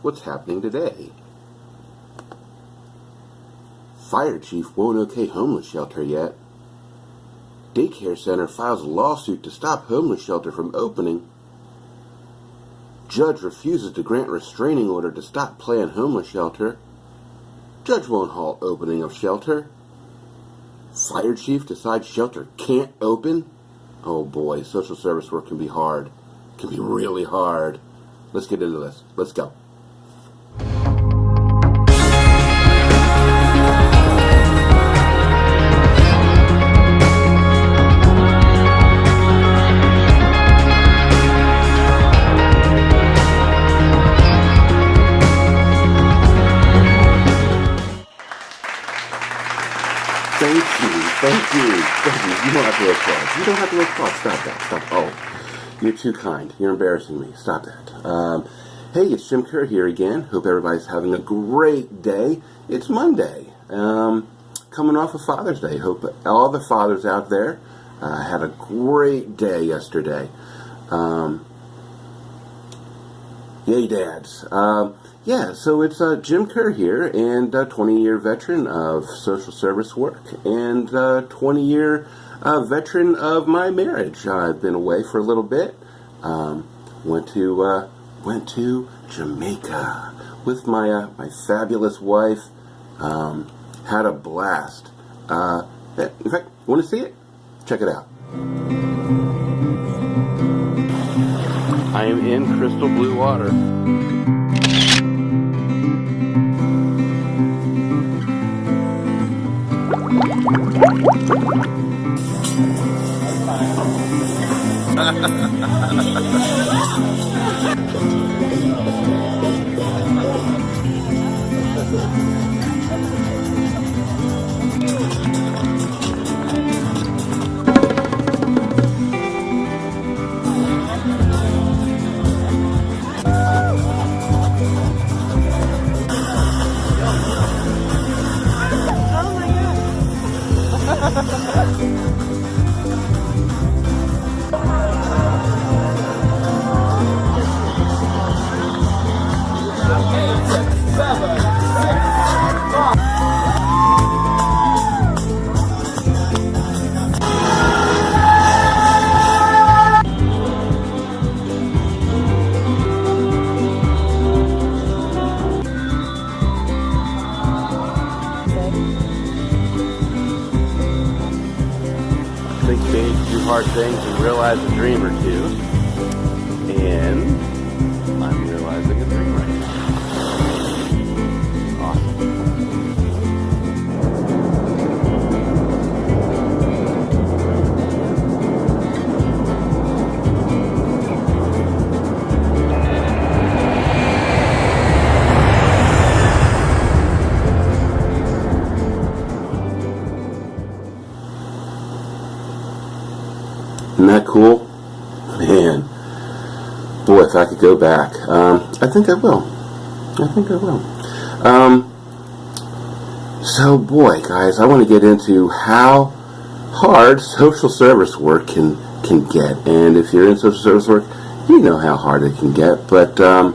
what's happening today. Fire chief won't okay homeless shelter yet. Daycare center files lawsuit to stop homeless shelter from opening. Judge refuses to grant restraining order to stop planned homeless shelter. Judge won't halt opening of shelter. Fire chief decides shelter can't open. Oh boy, social service work can be hard. It can be really hard. Let's get into this. Let's go. Thank you. You don't have to applaud. You don't have to applaud. Stop that. Stop. Oh, you're too kind. You're embarrassing me. Stop that. Hey, it's Jim Kerr here again. Hope everybody's having a great day. It's Monday. Coming off of Father's Day. Hope all the fathers out there had a great day yesterday. Yay, dads. Yeah, so it's Jim Kerr here, and 20-year veteran of social service work, and 20-year veteran of my marriage. I've been away for a little bit. Went to Jamaica with my fabulous wife. Had a blast. In fact, want to see it? Check it out. I am in crystal blue water. Think big, do hard things, and realize a dream or two. And I'm realizing a dream right now. Isn't that cool? Man. Boy, if I could go back. I think I will. So, boy, guys, I want to get into how hard social service work can get. And if you're in social service work, you know how hard it can get. But I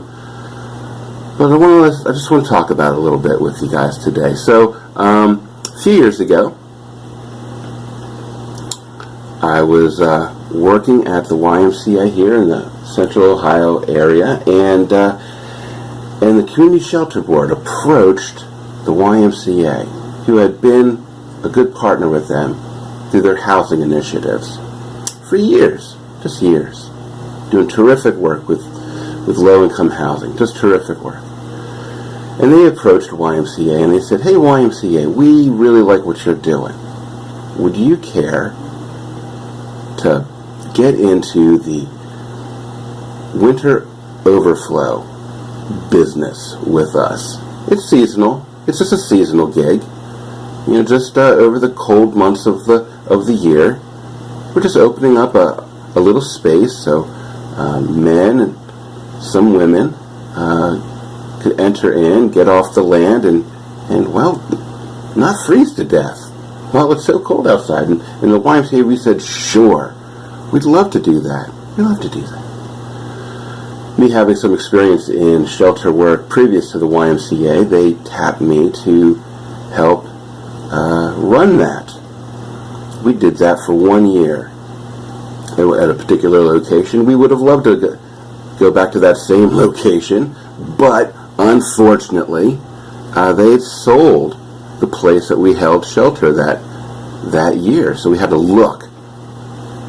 just want to talk about it a little bit with you guys today. So, a few years ago, I was working at the YMCA here in the Central Ohio area, and the Community Shelter Board approached the YMCA, who had been a good partner with them through their housing initiatives for years, just years, doing terrific work with low-income housing, just terrific work. And they approached YMCA and they said, "Hey YMCA, we really like what you're doing. Would you care to get into the winter overflow business with us? It's seasonal. It's just a seasonal gig. You know, just over the cold months of the year. We're just opening up a little space so men and some women could enter in, get off the land, and well, not freeze to death while it's so cold outside." And in the YMCA, we said, "Sure, we'd love to do that. We'd love to do that." me having some experience in shelter work previous to the YMCA, they tapped me to help run that. We did that for 1 year at a particular location. We would have loved to go back to that same location, but unfortunately, they had sold the place that we held shelter that year. So we had to look.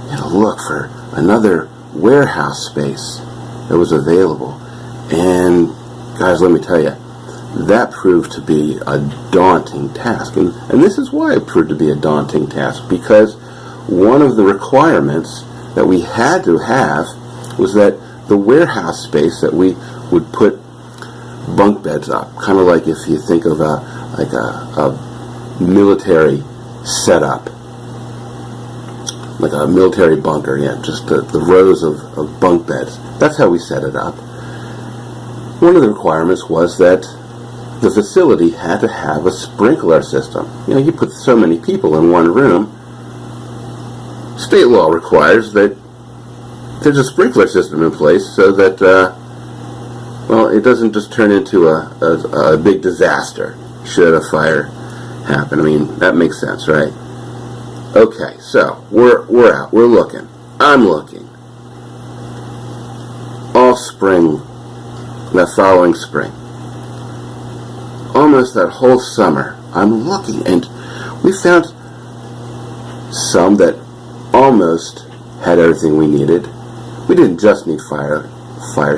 We had to look for another warehouse space that was available. And guys, let me tell you, that proved to be a daunting task. And this is why it proved to be a daunting task, because one of the requirements that we had to have was that the warehouse space that we would put bunk beds up, kind of like if you think of a military setup, like a military bunker, just the rows of bunk beds. That's how we set it up. One of the requirements was that the facility had to have a sprinkler system. You put so many people in one room. State law requires that there's a sprinkler system in place so that, it doesn't just turn into a big disaster should a fire happen. I mean, that makes sense, right? Okay, so we're out. We're looking. I'm looking. All spring, that following spring, almost that whole summer, I'm looking, and we found some that almost had everything we needed. We didn't just need fire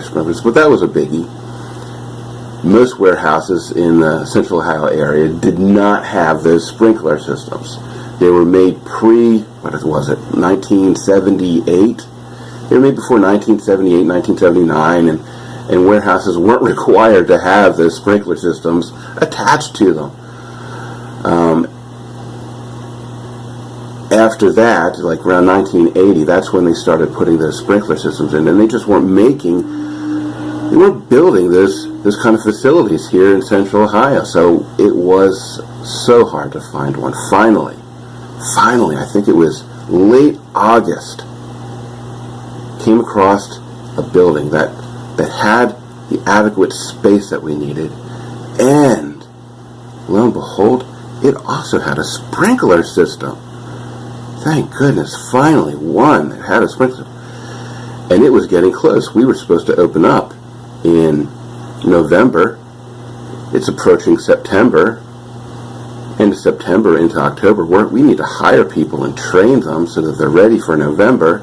sprinklers, but that was a biggie. Most warehouses in the Central Ohio area did not have those sprinkler systems. They were made 1978? They were made before 1978, 1979, and warehouses weren't required to have those sprinkler systems attached to them. After that, like around 1980, that's when they started putting those sprinkler systems in, and they just weren't building those kind of facilities here in Central Ohio. So it was so hard to find one. Finally, I think it was late August, came across a building that had the adequate space that we needed, and lo and behold, it also had a sprinkler system. Thank goodness, finally one that had a sprinkler system. And it was getting close. We were supposed to open up in November. It's approaching September, end of September into October. We need to hire people and train them so that they're ready for November.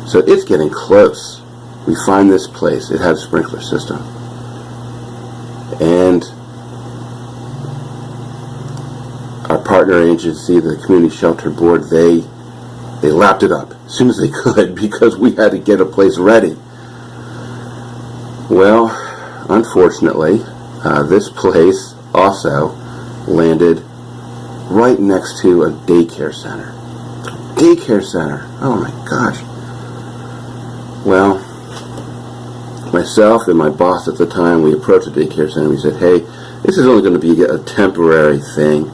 So it's getting close. We find this place. It had a sprinkler system. And our partner agency, the Community Shelter Board, they lapped it up as soon as they could because we had to get a place ready. Well, unfortunately, this place also landed right next to a daycare center. Daycare center. Oh my gosh. Well, myself and my boss at the time, we approached the daycare center. We said, hey, this is only going to be a temporary thing,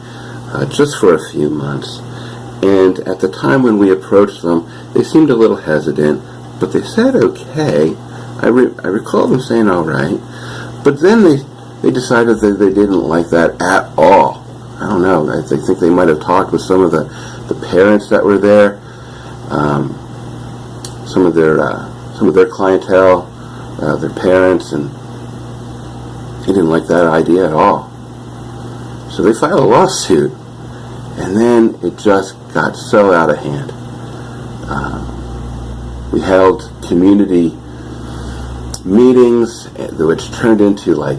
just for a few months. And at the time when we approached them, they seemed a little hesitant, but they said okay. I recall them saying all right, but then they decided that they didn't like that at all. I don't know. I think they might have talked with some of the parents that were there, some of their clientele, their parents, and they didn't like that idea at all. So they filed a lawsuit, and then it just got so out of hand. We held community meetings, which turned into like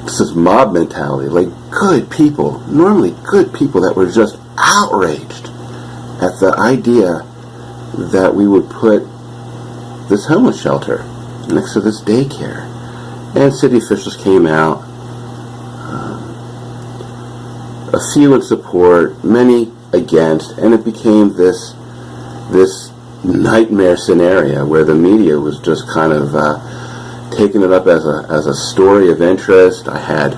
this is mob mentality, like good people, normally good people, that were just outraged at the idea that we would put this homeless shelter next to this daycare. And city officials came out, a few in support, many against, and it became this nightmare scenario where the media was just kind of taking it up as a story of interest. I had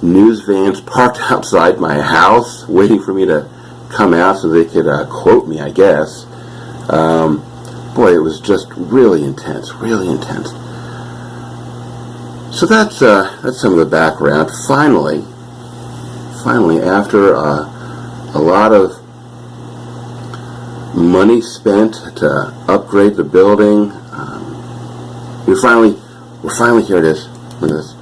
news vans parked outside my house waiting for me to come out so they could quote me, I guess. Boy, it was just really intense, really intense. So that's some of the background. Finally, after a lot of money spent to upgrade the building, we're finally here. It is. Look at this.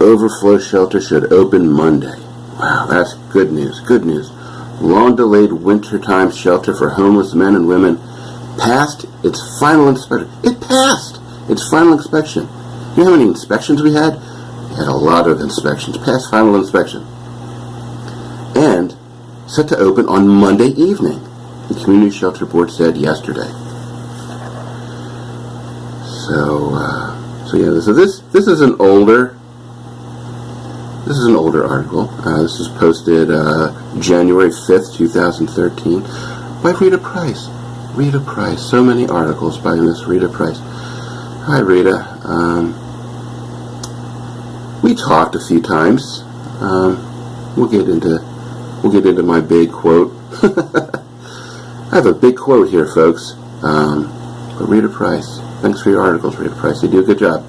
Overflow shelter should open Monday. Wow, that's good news. Good news. Long-delayed wintertime shelter for homeless men and women passed its final inspection. It passed its final inspection. You know how many inspections we had? We had a lot of inspections. Passed final inspection. And set to open on Monday evening, the Community Shelter Board said yesterday. So this is an older article. This is posted January 5th, 2013 by Rita Price. Rita Price. So many articles by Miss Rita Price. Hi, Rita. We talked a few times. We'll get into my big quote. I have a big quote here, folks. But Rita Price, thanks for your articles, Rita Price. You do a good job.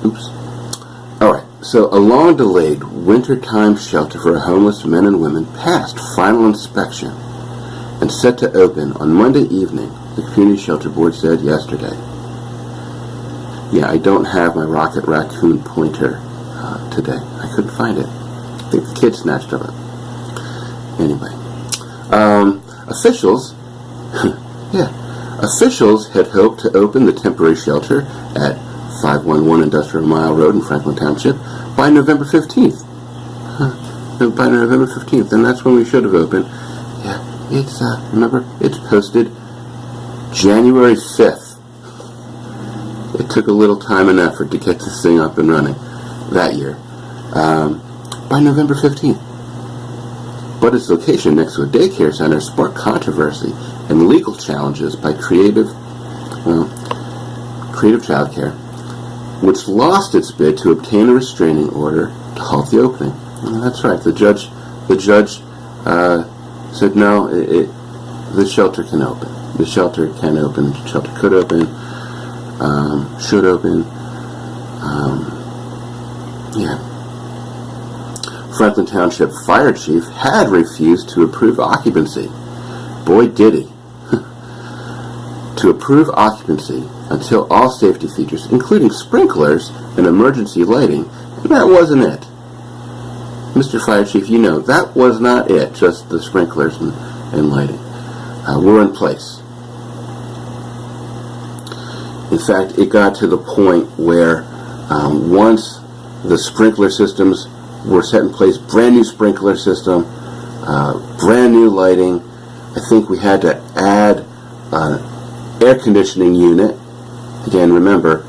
Oops. All right. So a long-delayed wintertime shelter for homeless men and women passed final inspection and set to open on Monday evening, the Community Shelter Board said yesterday. Yeah, I don't have my Rocket Raccoon pointer today. I couldn't find it. I think the kid snatched it up. Anyway, officials had hoped to open the temporary shelter at 511 Industrial Mile Road in Franklin Township by November 15th. By November 15th, and that's when we should have opened. Yeah, it's, remember, it's posted January 5th. It took a little time and effort to get this thing up and running that year. By November 15th. But its location next to a daycare center sparked controversy and legal challenges by Creative Childcare, which lost its bid to obtain a restraining order to halt the opening. And that's right. The judge said no. The shelter can open. The shelter can open. The shelter could open. Should open. Yeah. Franklin Township Fire Chief had refused to approve occupancy. Boy, did he. To approve occupancy until all safety features, including sprinklers and emergency lighting, and that wasn't it. Mr. Fire Chief, you know, that was not it, just the sprinklers and lighting were in place. In fact, it got to the point where once the sprinkler systems were set in place, brand new sprinkler system, brand new lighting, I think we had to add an air conditioning unit. Again, remember,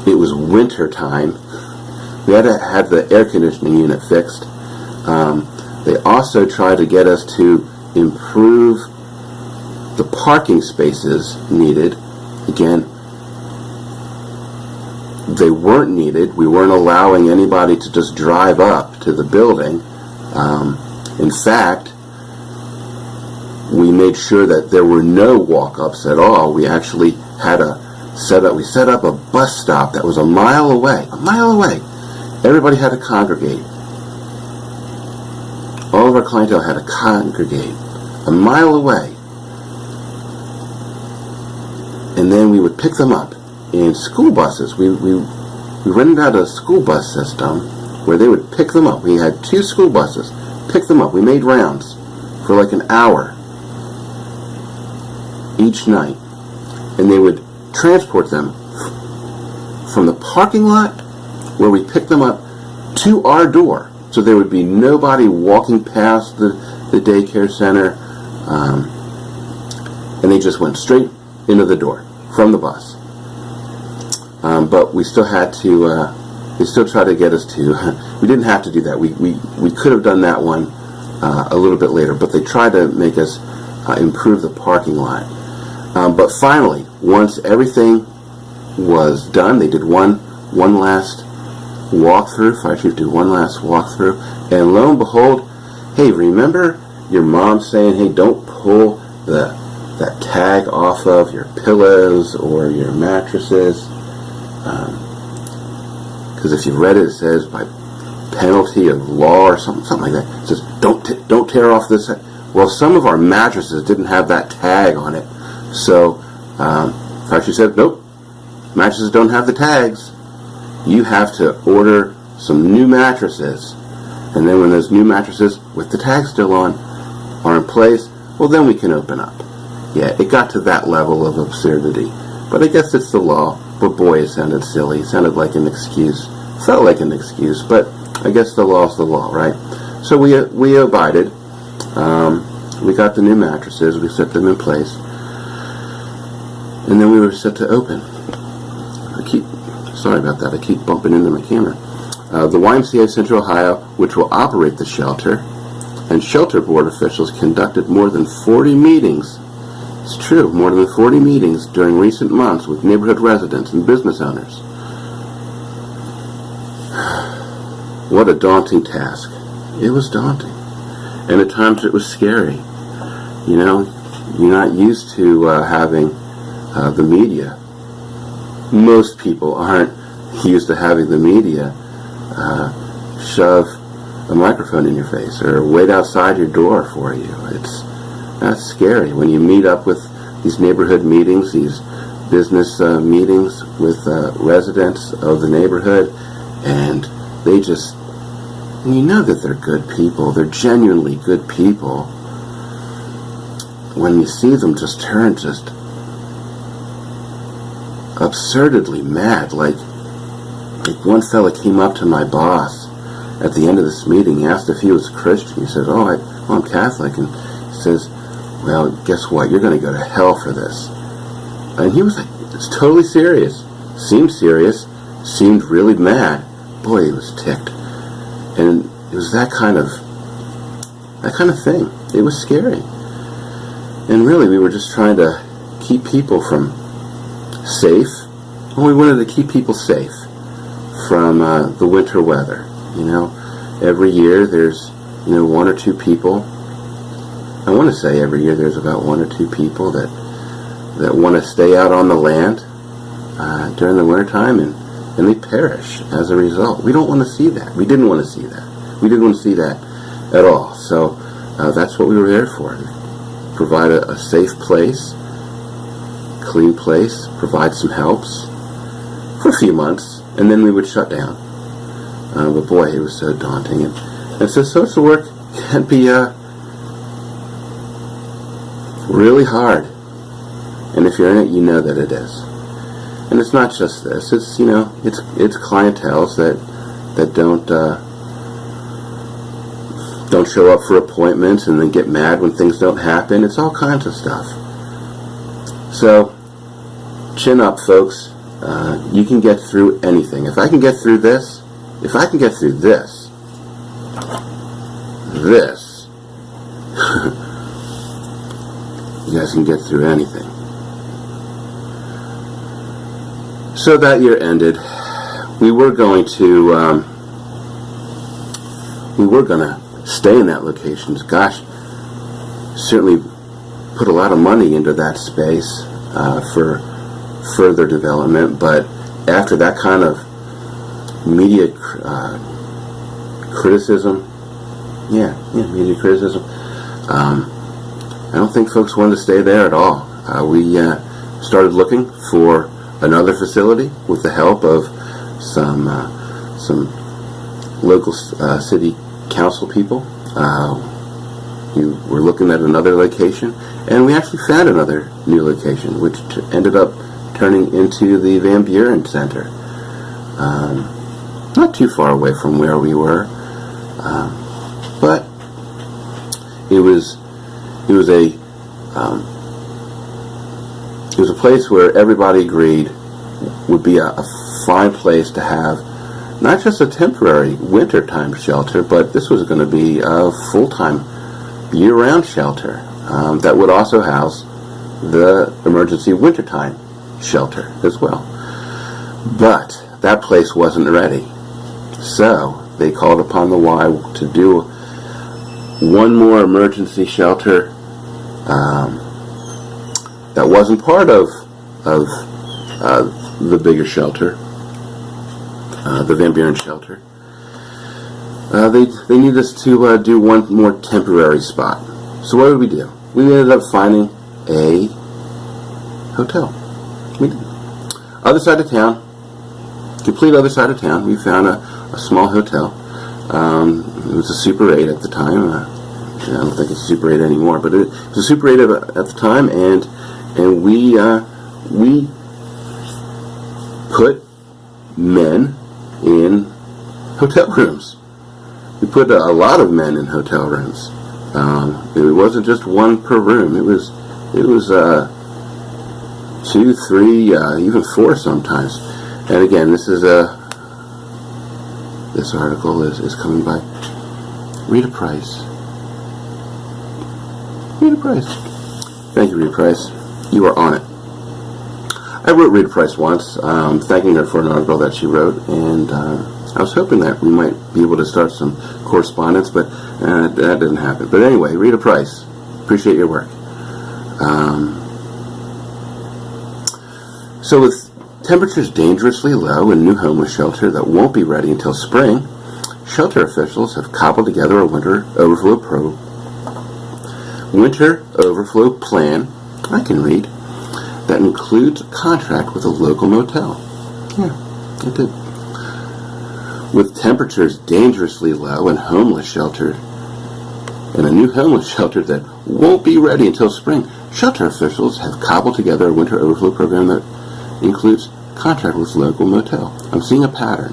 it was winter time. We had to have the air conditioning unit fixed. They also tried to get us to improve the parking spaces needed. Again, they weren't needed. We weren't allowing anybody to just drive up to the building. In fact, we made sure that there were no walk-ups at all. We actually had we set up a bus stop that was a mile away. Everybody had to congregate. All of our clientele had to congregate a mile away. And then we would pick them up in school buses. We rented out a school bus system where they would pick them up. We had 2 school buses, pick them up. We made rounds for like an hour each night. And they would transport them from the parking lot where we picked them up to our door. So there would be nobody walking past the daycare center. And they just went straight into the door from the bus. But we still had to, they still tried to get us to, we didn't have to do that. We could have done that one a little bit later, but they tried to make us improve the parking lot. But finally, once everything was done, they did one last walkthrough. Fire chief do one last walkthrough, and lo and behold, hey, remember your mom saying, hey, don't pull that tag off of your pillows or your mattresses, because if you read it, it says by penalty of law or something like that. It says don't tear off this. Well, some of our mattresses didn't have that tag on it, so fire chief said, nope, mattresses don't have the tags. You have to order some new mattresses, and then when those new mattresses with the tag still on are in place, well, then we can open up. Yeah, it got to that level of absurdity, but I guess it's the law. But boy, it sounded silly. It sounded like an excuse. Felt like an excuse, but I guess the law's the law, right? So we abided. We got the new mattresses. We set them in place, and then we were set to open. Sorry about that. I keep bumping into my camera. The YMCA of Central Ohio, which will operate the shelter, and shelter board officials conducted more than 40 meetings. It's true, more than 40 meetings during recent months with neighborhood residents and business owners. What a daunting task. It was daunting. And at times it was scary. You know, you're not used to having the media. Most people aren't used to having the media shove a microphone in your face or wait outside your door for you. That's scary when you meet up with these neighborhood meetings, these business meetings with residents of the neighborhood, and they just, you know that they're good people, they're genuinely good people. When you see them just turn just absurdly mad, like one fella came up to my boss at the end of this meeting. He asked if he was a Christian. He said, I'm Catholic. And he says, well, guess what? You're going to go to hell for this. And he was like, it's totally serious. Seemed serious. Seemed really mad. Boy, he was ticked. And it was that kind of thing. It was scary. And really, we were just trying to keep people from safe. Well, we wanted to keep people safe from the winter weather. You know, every year there's, one or two people. I want to say every year there's about one or two people that want to stay out on the land during the wintertime, and they perish as a result. We don't want to see that. We didn't want to see that. We didn't want to see that at all. So that's what we were there for. Provide a safe place, clean place, provide some helps for a few months, and then we would shut down. But boy, it was so daunting. And so social work can be really hard. And if you're in it, you know that it is. And it's not just this. It's, it's clienteles that don't show up for appointments and then get mad when things don't happen. It's all kinds of stuff. So, chin up, folks. You can get through anything. If I can get through this, you guys can get through anything. So that year ended. We were going to stay in that location. Gosh, certainly put a lot of money into that space for further development, but after that kind of media criticism, media criticism, I don't think folks wanted to stay there at all. We started looking for another facility with the help of some local city council people. We were looking at another location, and we actually found another new location, which ended up turning into the Van Buren Center. Not too far away from where we were, but it was a place where everybody agreed would be a fine place to have not just a temporary wintertime shelter, but this was going to be a full-time year-round shelter that would also house the emergency wintertime shelter as well. But that place wasn't ready. So they called upon the Y to do one more emergency shelter that wasn't part of the bigger shelter, the Van Buren shelter. They need us to do one more temporary spot. So what did we do? We ended up finding a hotel. We did. Other side of town, complete other side of town. We found a small hotel. It was a Super 8 at the time. I don't think it's Super 8 anymore, but it was a Super 8 at the time, and we put men in hotel rooms. We put a lot of men in hotel rooms. It wasn't just one per room. It was 2, 3, even 4 sometimes. And again, this article is coming by Rita Price. Rita Price. Thank you, Rita Price. You are on it. I wrote Rita Price once, thanking her for an article that she wrote, and I was hoping that we might be able to start some correspondence, but that didn't happen. But anyway, Rita Price, appreciate your work. So with temperatures dangerously low in new homeless shelter that won't be ready until spring, shelter officials have cobbled together a winter overflow plan, I can read, that includes a contract with a local motel. Yeah, it did. With temperatures dangerously low and homeless shelter, and a new homeless shelter that won't be ready until spring, shelter officials have cobbled together a winter overflow program that includes contract with local motel. I'm seeing a pattern.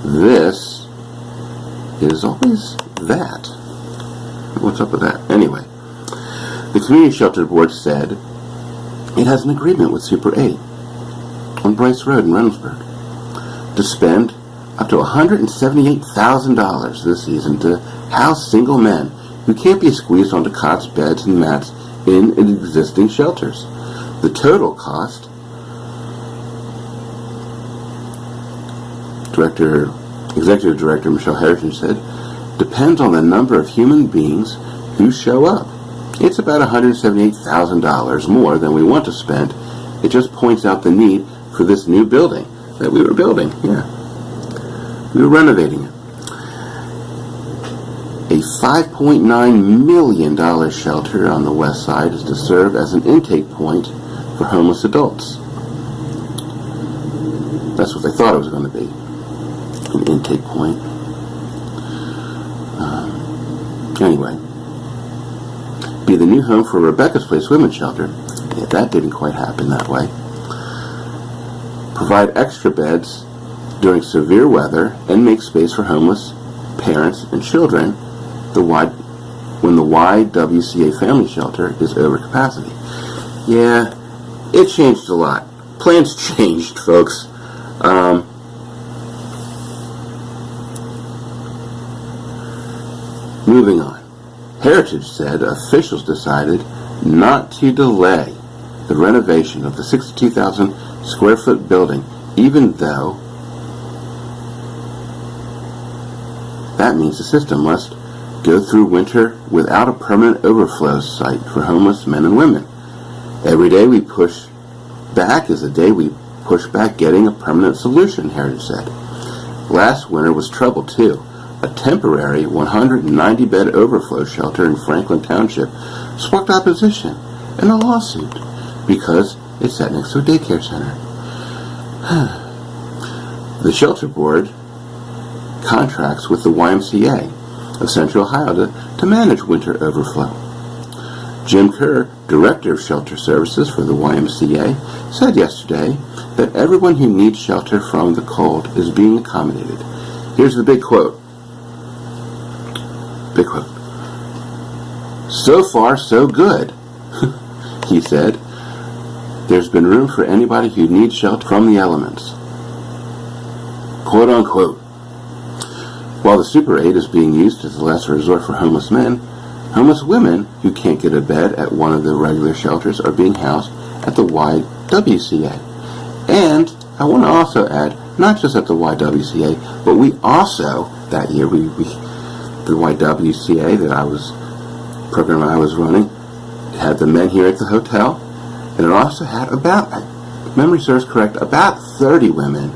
This is always that. What's up with that? Anyway, the Community Shelter Board said it has an agreement with Super 8 on Bryce Road in Reynoldsburg to spend up to $178,000 this season to house single men who can't be squeezed onto cots, beds, and mats in existing shelters. The total cost, Executive Director Michelle Harrison said, depends on the number of human beings who show up. It's about $178,000 more than we want to spend. It just points out the need for this new building that we were building. Yeah. We were renovating it. A $5.9 million shelter on the west side is to serve as an intake point for homeless adults. That's what they thought it was going to be. An intake point. Anyway. Be the new home for Rebecca's Place Women's Shelter. Yeah, that didn't quite happen that way. Provide extra beds during severe weather and make space for homeless parents and children when the YWCA family shelter is over capacity. Yeah, it changed a lot. Plans changed, folks. Moving on. Heritage said officials decided not to delay the renovation of the 62,000 square foot building, even though that means the system must go through winter without a permanent overflow site for homeless men and women. Every day we push back is a day we push back getting a permanent solution, Heritage said. Last winter was trouble too. A temporary 190-bed overflow shelter in Franklin Township sparked opposition and a lawsuit because it sat next to a daycare center. The shelter board contracts with the YMCA of Central Ohio to manage winter overflow. Jim Kerr, Director of Shelter Services for the YMCA, said yesterday that everyone who needs shelter from the cold is being accommodated. Here's the big quote. Big quote. So far, so good, he said. There's been room for anybody who needs shelter from the elements. Quote unquote. While the Super 8 is being used as a last resort for homeless men, homeless women who can't get a bed at one of the regular shelters are being housed at the YWCA. And I want to also add, not just at the YWCA, but we also, that year, the YWCA program I was running, it had the men here at the hotel, and it also had about, if memory serves correct, about 30 women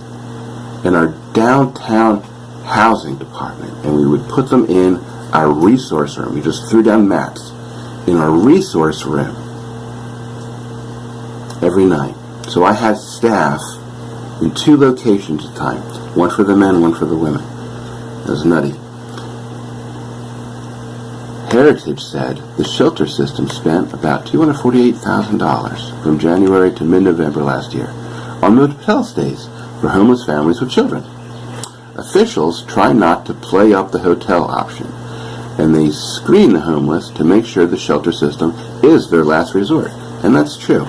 in our downtown housing department, and we would put them in our resource room. We just threw down mats in our resource room every night. So I had staff in 2 locations at a time, one for the men, one for the women. It was nutty. Heritage said the shelter system spent about $248,000 from January to mid-November last year on motel stays for homeless families with children. Officials try not to play up the hotel option, and they screen the homeless to make sure the shelter system is their last resort. And that's true.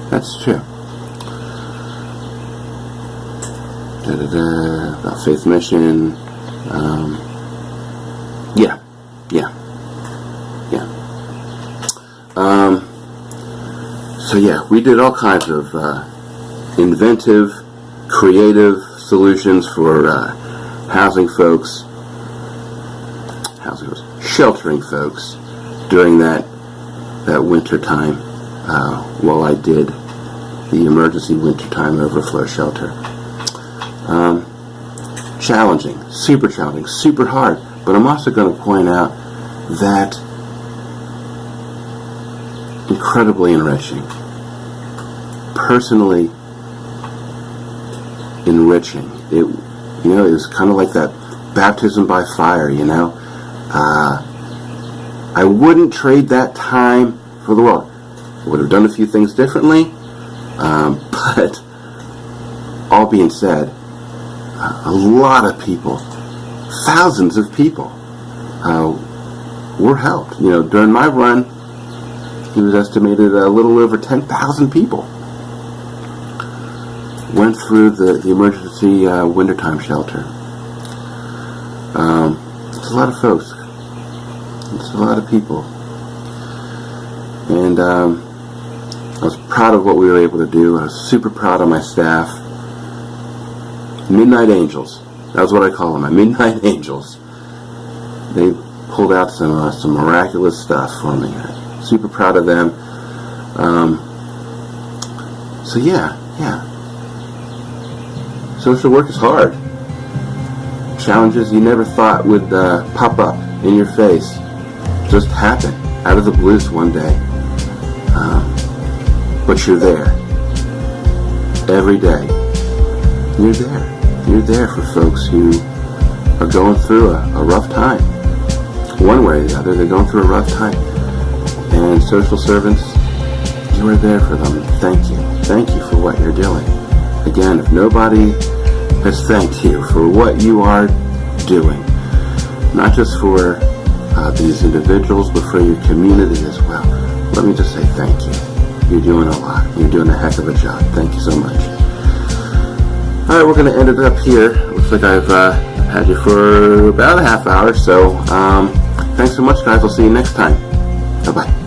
That's true. About Faith Mission. Yeah. So yeah, we did all kinds of inventive, creative solutions for sheltering folks during that winter time while I did the emergency wintertime overflow shelter. Challenging, super hard, but I'm also going to point out that incredibly enriching, personally enriching. It was kind of like that baptism by fire. I wouldn't trade that time for the world. I would have done a few things differently, but all being said, a lot of people, thousands of people, were helped. During my run, it was estimated a little over 10,000 people went through the emergency wintertime shelter. It's a lot of folks. It's a lot of people. And I was proud of what we were able to do. I was super proud of my staff. Midnight Angels. That was what I call them, my Midnight Angels. They pulled out some miraculous stuff for me. Super proud of them. So yeah. Social work is hard. Challenges you never thought would pop up in your face just happen out of the blues one day. But you're there. Every day. You're there. You're there for folks who are going through a rough time. One way or the other, they're going through a rough time. And social servants, you are there for them. Thank you. Thank you for what you're doing. Again, if nobody has thanked you for what you are doing, not just for these individuals, but for your community as well, let me just say thank you. You're doing a lot. You're doing a heck of a job. Thank you so much. Alright, we're going to end it up here. Looks like I've had you for about a half hour, so thanks so much, guys. I'll see you next time. Bye-bye.